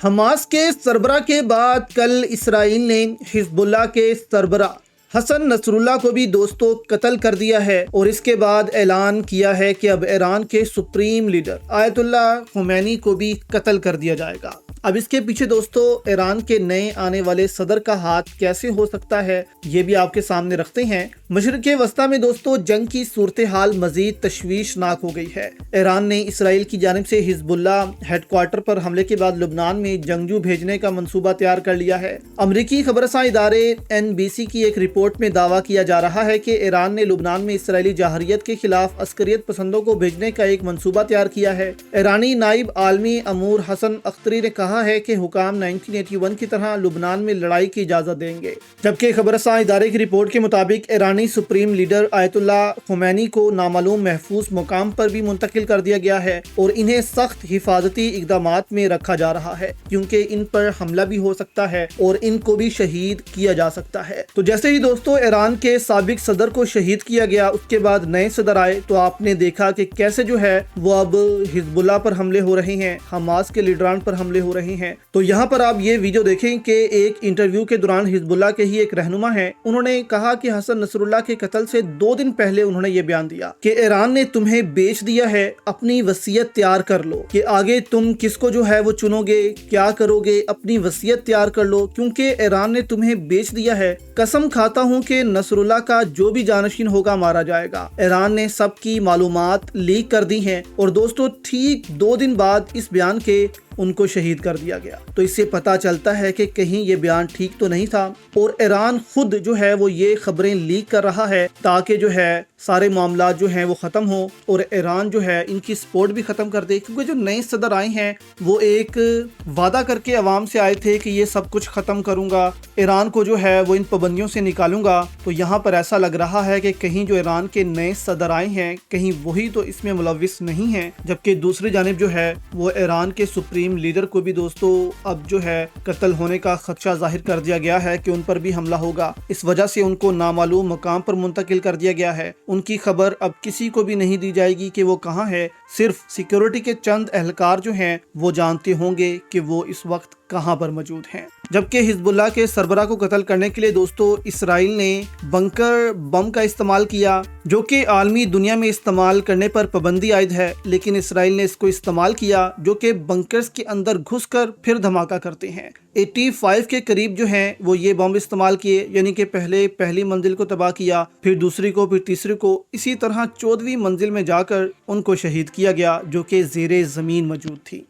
Hamas के सरबराह के बाद कल इसराइल ने हिजबुल्लाह के सरबराह हसन नसरुल्लाह को भी दोस्तों कत्ल कर दिया है और इसके बाद ऐलान किया है कि अब ईरान के सुप्रीम लीडर आयतुल्लाह खुमैनी को भी कत्ल कर दिया जाएगा। अब इसके पीछे दोस्तों ईरान के नए आने वाले सदर का हाथ कैसे हो सकता है, ये भी आपके सामने रखते हैं। मशरिक़ वस्ता में दोस्तों जंग की सूरत हाल मजीद तशवीशनाक हो गई है। ईरान ने इसराइल की जानिब से हिजबुल्लाह हेडक्वार्टर पर हमले के बाद लुबनान में जंगजू भेजने का मंसूबा तैयार कर लिया है। अमरीकी खबरसां इदारे NBC की एक रिपोर्ट में दावा किया जा रहा है कि ईरान ने लुबनान में इसराइली जहरियत के खिलाफ अस्करियत पसंदों को भेजने का एक मंसूबा तैयार किया है। ईरानी नाइब आलमी अमूर हसन अख्तरी ने कहा है कि हुकाम 1981 की तरह लुबनान में लड़ाई की इजाजत देंगे, जबकि खबरसां इदारे की रिपोर्ट के मुताबिक ईरानी सुप्रीम लीडर आयतुल्लाह खुमैनी को नामालूम महफूज मुकाम पर भी मुंतकिल कर दिया गया है और इन्हें सख्त हिफाजती इकदामात में रखा जा रहा है क्योंकि इन पर हमला भी हो सकता है और इनको भी शहीद किया जा सकता है। तो जैसे ही दोस्तों ईरान के साबिक सदर को शहीद किया गया, उसके बाद नए सदर आए तो आपने देखा कि कैसे जो है वो अब हिजबुल्लाह पर हमले हो रहे हैं, हमास के लीडरान पर हमले हो रहे हैं। तो यहाँ पर आप ये वीडियो देखें कि एक इंटरव्यू के दौरान हिजबुल्लाह के ही एक रहनुमा है, उन्होंने कहा कि हसन नसरुल्लाह के कत्ल से 2 दिन पहले उन्होंने ये बयान दिया कि ईरान ने तुम्हें बेच दिया है, अपनी वसीयत तैयार कर लो कि आगे तुम किसको जो है वो चुनोगे, क्या करोगे, अपनी वसीयत तैयार कर लो क्योंकि ईरान ने तुम्हें बेच दिया है। कसम खाता हूँ कि नसरुल्लाह का जो भी जानशीन होगा मारा जाएगा। ईरान ने सबकी मालूमात लीक कर दी हैं और दोस्तों ठीक 2 दिन बाद इस बयान के उनको शहीद कर दिया गया। तो इससे पता चलता है कि कहीं ये बयान ठीक तो नहीं था और ईरान खुद जो है वो ये खबरें लीक कर रहा है ताकि जो है सारे मामला जो हैं वो ख़त्म हो और ईरान जो है इनकी सपोर्ट भी ख़त्म कर दे, क्योंकि जो नए सदर आए हैं वो एक वादा करके अवाम से आए थे कि ये सब कुछ ख़त्म करूँगा, ईरान को जो है वो इन पाबंदियों से निकालूंगा। तो यहाँ पर ऐसा लग रहा है कि कहीं जो ईरान के नए सदर आए हैं कहीं वही तो इसमें मुलविस नहीं है, जबकि दूसरी जानिब जो है वो ईरान के सुप्रीम लीडर को भी दोस्तों अब जो है कत्ल होने का खदशा जाहिर कर दिया गया है कि उन पर भी हमला होगा। इस वजह से उनको नामालूम मकाम पर मुंतकिल कर दिया गया है। उनकी खबर अब किसी को भी नहीं दी जाएगी कि वो कहाँ है, सिर्फ सिक्योरिटी के चंद एहलकार जो हैं वो जानते होंगे कि वो इस वक्त कहां पर मौजूद हैं। जबकि हिजबुल्लाह के सरबराह को कत्ल करने के लिए दोस्तों इसराइल ने बंकर बम का इस्तेमाल किया, जो कि आलमी दुनिया में इस्तेमाल करने पर पाबंदी आयद है, लेकिन इसराइल ने इसको इस्तेमाल किया जो कि बंकर्स के अंदर घुसकर फिर धमाका करते हैं। 85 के करीब जो हैं वो ये बम इस्तेमाल किए, यानी कि पहले पहली मंजिल को तबाह किया, फिर दूसरी को, फिर तीसरी को, इसी तरह 14वीं मंजिल में जाकर उनको शहीद किया गया जो कि ज़ेरे ज़मीन मौजूद थी।